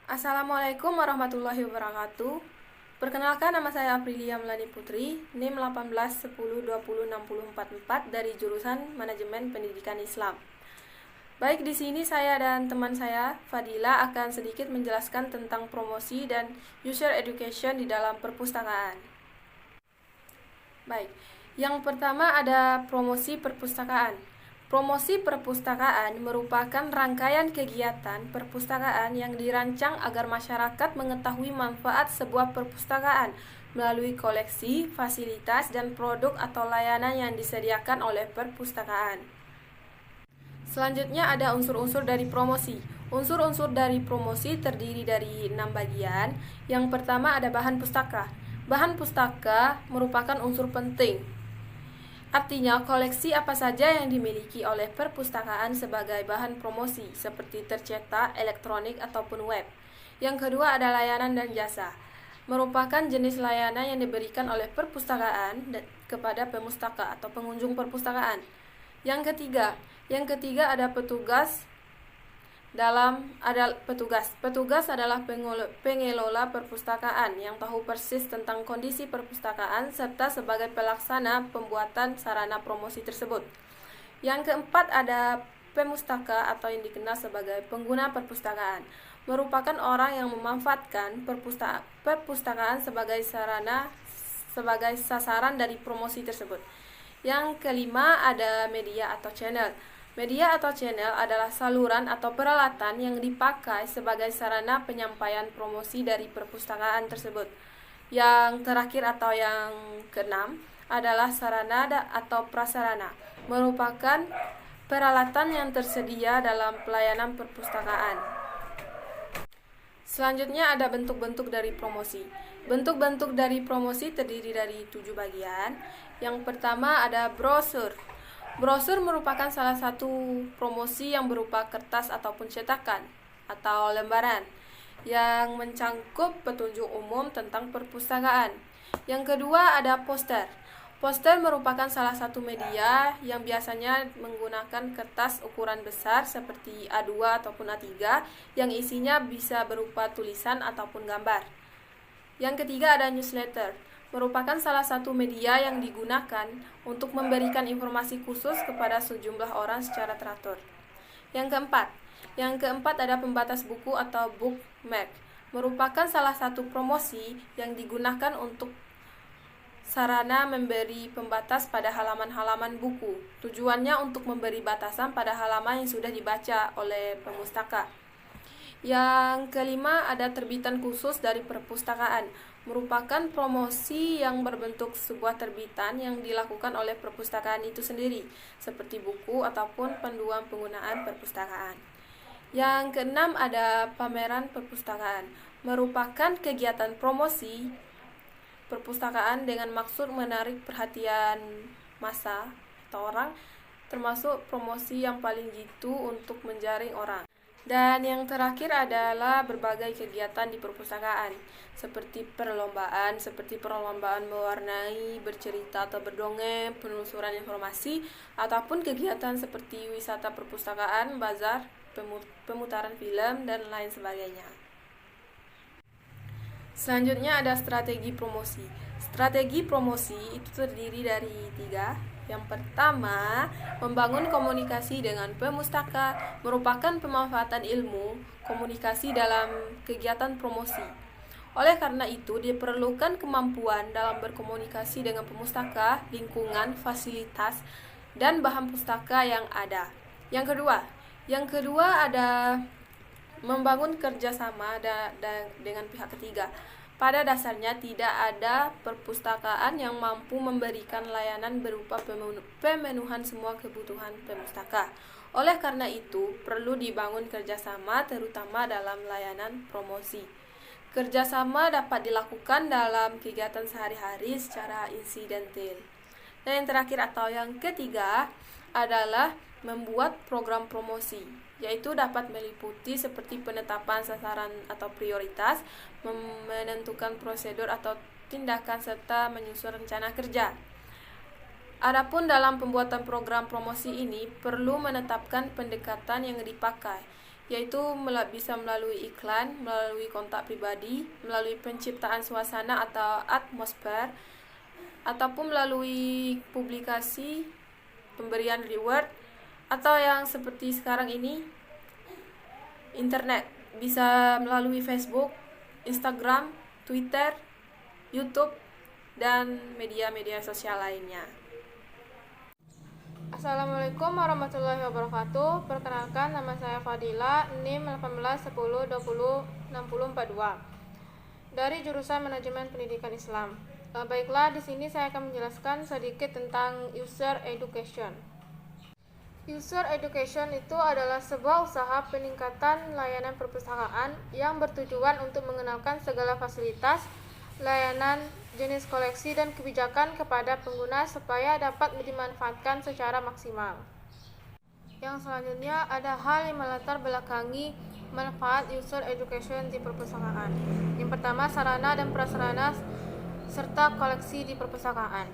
Assalamualaikum warahmatullahi wabarakatuh. Perkenalkan, nama saya Aprilia Melani Putri, NIM 1810206044 dari jurusan Manajemen Pendidikan Islam. Baik, di sini saya dan teman saya, Fadila, akan sedikit menjelaskan tentang promosi dan user education di dalam perpustakaan. Baik, yang pertama ada promosi perpustakaan. Promosi perpustakaan merupakan rangkaian kegiatan perpustakaan yang dirancang agar masyarakat mengetahui manfaat sebuah perpustakaan melalui koleksi, fasilitas, dan produk atau layanan yang disediakan oleh perpustakaan. Selanjutnya ada unsur-unsur dari promosi. Unsur-unsur dari promosi terdiri dari 6 bagian. Yang pertama ada bahan pustaka. Bahan pustaka merupakan unsur penting. Artinya, koleksi apa saja yang dimiliki oleh perpustakaan sebagai bahan promosi, seperti tercetak, elektronik, ataupun web. Yang kedua ada layanan dan jasa. Merupakan jenis layanan yang diberikan oleh perpustakaan kepada pemustaka atau pengunjung perpustakaan. Yang ketiga ada petugas. Petugas adalah pengelola perpustakaan yang tahu persis tentang kondisi perpustakaan serta sebagai pelaksana pembuatan sarana promosi tersebut. Yang keempat ada pemustaka atau yang dikenal sebagai pengguna perpustakaan. Merupakan orang yang memanfaatkan perpustakaan sebagai sasaran dari promosi tersebut. Yang kelima ada media atau channel. Media atau channel adalah saluran atau peralatan yang dipakai sebagai sarana penyampaian promosi dari perpustakaan tersebut. Yang terakhir atau yang keenam adalah sarana atau prasarana. Merupakan peralatan yang tersedia dalam pelayanan perpustakaan. Selanjutnya ada bentuk-bentuk dari promosi. Bentuk-bentuk dari promosi terdiri dari 7 bagian. Yang pertama ada brosur. Brosur merupakan salah satu promosi yang berupa kertas ataupun cetakan atau lembaran yang mencangkup petunjuk umum tentang perpustakaan. Yang kedua ada poster. Poster merupakan salah satu media yang biasanya menggunakan kertas ukuran besar seperti A2 ataupun A3 yang isinya bisa berupa tulisan ataupun gambar. Yang ketiga ada newsletter. Merupakan salah satu media yang digunakan untuk memberikan informasi khusus kepada sejumlah orang secara teratur. Yang keempat ada pembatas buku atau bookmark. Merupakan salah satu promosi yang digunakan untuk sarana memberi pembatas pada halaman-halaman buku. Tujuannya untuk memberi batasan pada halaman yang sudah dibaca oleh pemustaka. Yang kelima ada terbitan khusus dari perpustakaan. Merupakan promosi yang berbentuk sebuah terbitan yang dilakukan oleh perpustakaan itu sendiri, seperti buku ataupun panduan penggunaan perpustakaan. Yang keenam ada pameran perpustakaan. Merupakan kegiatan promosi perpustakaan dengan maksud menarik perhatian massa atau orang, termasuk promosi yang paling jitu untuk menjaring orang. Dan yang terakhir adalah berbagai kegiatan di perpustakaan, seperti perlombaan mewarnai, bercerita atau berdongeng, penelusuran informasi, ataupun kegiatan seperti wisata perpustakaan, bazar, pemutaran film, dan lain sebagainya. Selanjutnya ada strategi promosi. Strategi promosi itu terdiri dari 3. Yang pertama, membangun komunikasi dengan pemustaka merupakan pemanfaatan ilmu komunikasi dalam kegiatan promosi. Oleh karena itu, diperlukan kemampuan dalam berkomunikasi dengan pemustaka, lingkungan, fasilitas, dan bahan pustaka yang ada. Yang kedua ada membangun kerjasama dengan pihak ketiga. Pada dasarnya tidak ada perpustakaan yang mampu memberikan layanan berupa pemenuhan semua kebutuhan pemustaka. Oleh karena itu, perlu dibangun kerjasama terutama dalam layanan promosi. Kerjasama dapat dilakukan dalam kegiatan sehari-hari secara insidental. Dan yang terakhir atau yang ketiga adalah membuat program promosi, yaitu dapat meliputi seperti penetapan sasaran atau prioritas, menentukan prosedur atau tindakan, serta menyusun rencana kerja. Adapun dalam pembuatan program promosi ini perlu menetapkan pendekatan yang dipakai, yaitu bisa melalui iklan, melalui kontak pribadi, melalui penciptaan suasana atau atmosfer, ataupun melalui publikasi, pemberian reward, atau yang seperti sekarang ini, internet, bisa melalui Facebook, Instagram, Twitter, YouTube, dan media-media sosial lainnya. Assalamualaikum warahmatullahi wabarakatuh. Perkenalkan, nama saya Fadila, NIM 1810206042 dari jurusan Manajemen Pendidikan Islam. Baiklah, di sini saya akan menjelaskan sedikit tentang user education. User education itu adalah sebuah usaha peningkatan layanan perpustakaan yang bertujuan untuk mengenalkan segala fasilitas, layanan, jenis koleksi, dan kebijakan kepada pengguna supaya dapat dimanfaatkan secara maksimal. Yang selanjutnya ada hal yang melatar belakangi manfaat user education di perpustakaan. Yang pertama, sarana dan prasarana serta koleksi di perpustakaan.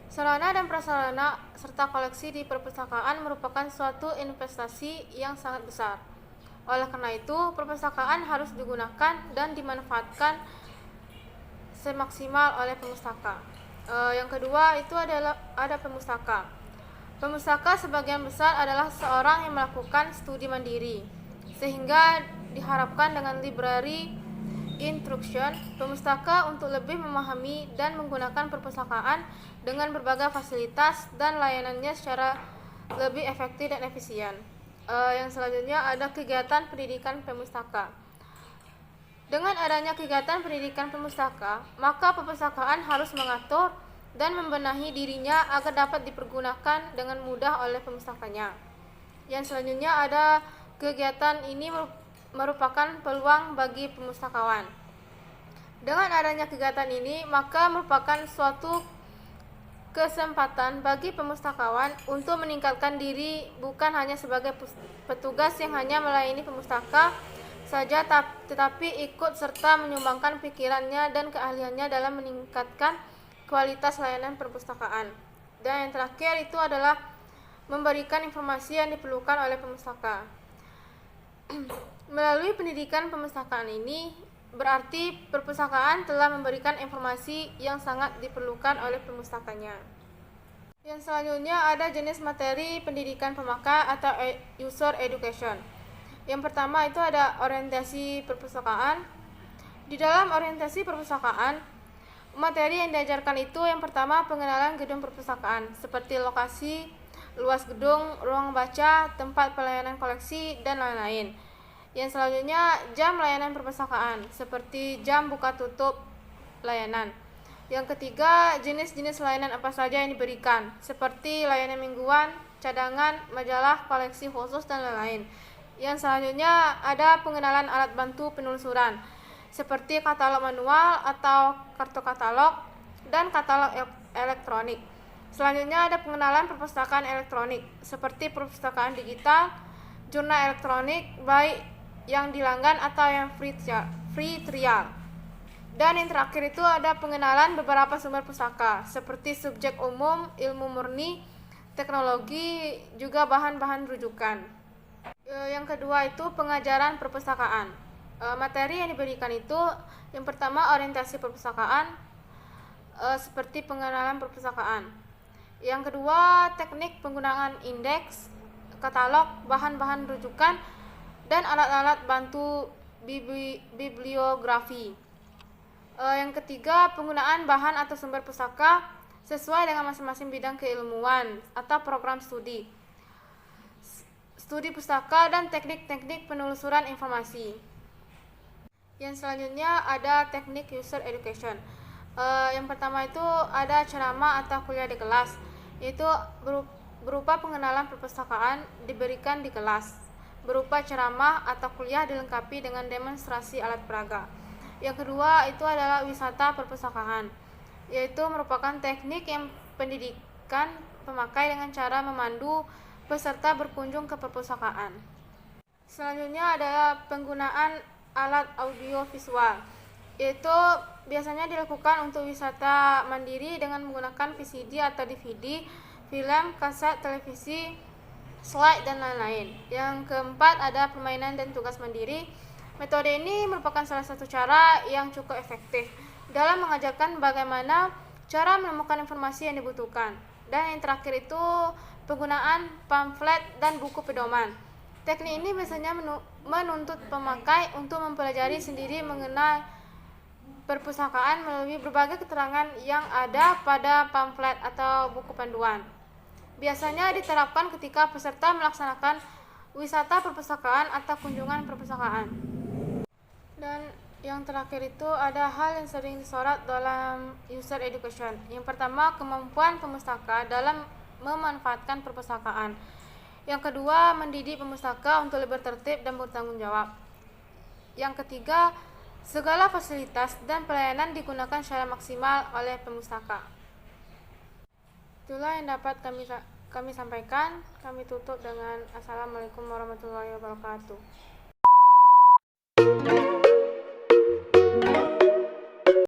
Sarana dan prasarana serta koleksi di perpustakaan merupakan suatu investasi yang sangat besar. Oleh karena itu, perpustakaan harus digunakan dan dimanfaatkan semaksimal oleh pemustaka. Yang kedua itu adalah ada pemustaka. Pemustaka sebagian besar adalah seorang yang melakukan studi mandiri, sehingga diharapkan dengan library instruction, pemustaka untuk lebih memahami dan menggunakan perpustakaan dengan berbagai fasilitas dan layanannya secara lebih efektif dan efisien. Yang selanjutnya ada kegiatan pendidikan pemustaka. Dengan adanya kegiatan pendidikan pemustaka, maka perpustakaan harus mengatur dan membenahi dirinya agar dapat dipergunakan dengan mudah oleh pemustakanya. Yang selanjutnya ada kegiatan ini merupakan peluang bagi pemustakawan. Dengan adanya kegiatan ini, maka merupakan suatu kesempatan bagi pemustakawan untuk meningkatkan diri bukan hanya sebagai petugas yang hanya melayani pemustaka saja, tetapi ikut serta menyumbangkan pikirannya dan keahliannya dalam meningkatkan kualitas layanan perpustakaan. Dan yang terakhir itu adalah memberikan informasi yang diperlukan oleh pemustaka. Melalui pendidikan pemustakaan ini berarti perpustakaan telah memberikan informasi yang sangat diperlukan oleh pemustakanya. Yang selanjutnya ada jenis materi pendidikan pemakai atau user education. Yang pertama itu ada orientasi perpustakaan. Di dalam orientasi perpustakaan, materi yang diajarkan itu yang pertama pengenalan gedung perpustakaan, seperti lokasi, luas gedung, ruang baca, tempat pelayanan koleksi, dan lain-lain. Yang selanjutnya jam layanan perpustakaan, seperti jam buka tutup layanan. Yang ketiga, jenis-jenis layanan apa saja yang diberikan, seperti layanan mingguan, cadangan, majalah, koleksi khusus, dan lain-lain. Yang selanjutnya ada pengenalan alat bantu penelusuran, seperti katalog manual atau kartu katalog dan katalog elektronik. Selanjutnya ada pengenalan perpustakaan elektronik, seperti perpustakaan digital, jurnal elektronik, baik yang dilanggan atau yang free trial. Dan yang terakhir itu ada pengenalan beberapa sumber pustaka, seperti subjek umum, ilmu murni, teknologi, juga bahan-bahan rujukan. Yang kedua itu pengajaran perpustakaan. Materi yang diberikan itu yang pertama orientasi perpustakaan, seperti pengenalan perpustakaan. Yang kedua teknik penggunaan indeks, katalog, bahan-bahan rujukan, dan alat-alat bantu bibliografi. Yang ketiga penggunaan bahan atau sumber pustaka sesuai dengan masing-masing bidang keilmuan atau program studi pustaka, dan teknik-teknik penelusuran informasi. Yang selanjutnya ada teknik user education. Yang pertama itu ada ceramah atau kuliah di kelas, yaitu berupa pengenalan perpustakaan diberikan di kelas, berupa ceramah atau kuliah dilengkapi dengan demonstrasi alat peraga. Yang kedua itu adalah wisata perpustakaan, yaitu merupakan teknik yang pendidikan pemakai dengan cara memandu peserta berkunjung ke perpustakaan. Selanjutnya adalah penggunaan alat audio visual, yaitu biasanya dilakukan untuk wisata mandiri dengan menggunakan VCD atau DVD, film, kaset, televisi, slide, dan lain-lain. Yang keempat ada permainan dan tugas mandiri. Metode ini merupakan salah satu cara yang cukup efektif dalam mengajarkan bagaimana cara menemukan informasi yang dibutuhkan. Dan yang terakhir itu penggunaan pamflet dan buku pedoman. Teknik ini biasanya menuntut pemakai untuk mempelajari sendiri mengenai perpustakaan melalui berbagai keterangan yang ada pada pamflet atau buku panduan. Biasanya diterapkan ketika peserta melaksanakan wisata perpustakaan atau kunjungan perpustakaan. Dan yang terakhir itu ada hal yang sering disorot dalam user education. Yang pertama, kemampuan pemustaka dalam memanfaatkan perpustakaan. Yang kedua, mendidik pemustaka untuk lebih tertib dan bertanggung jawab. Yang ketiga, segala fasilitas dan pelayanan digunakan secara maksimal oleh pemustaka. Itulah yang dapat kami sampaikan. Kami tutup dengan Assalamualaikum warahmatullahi wabarakatuh.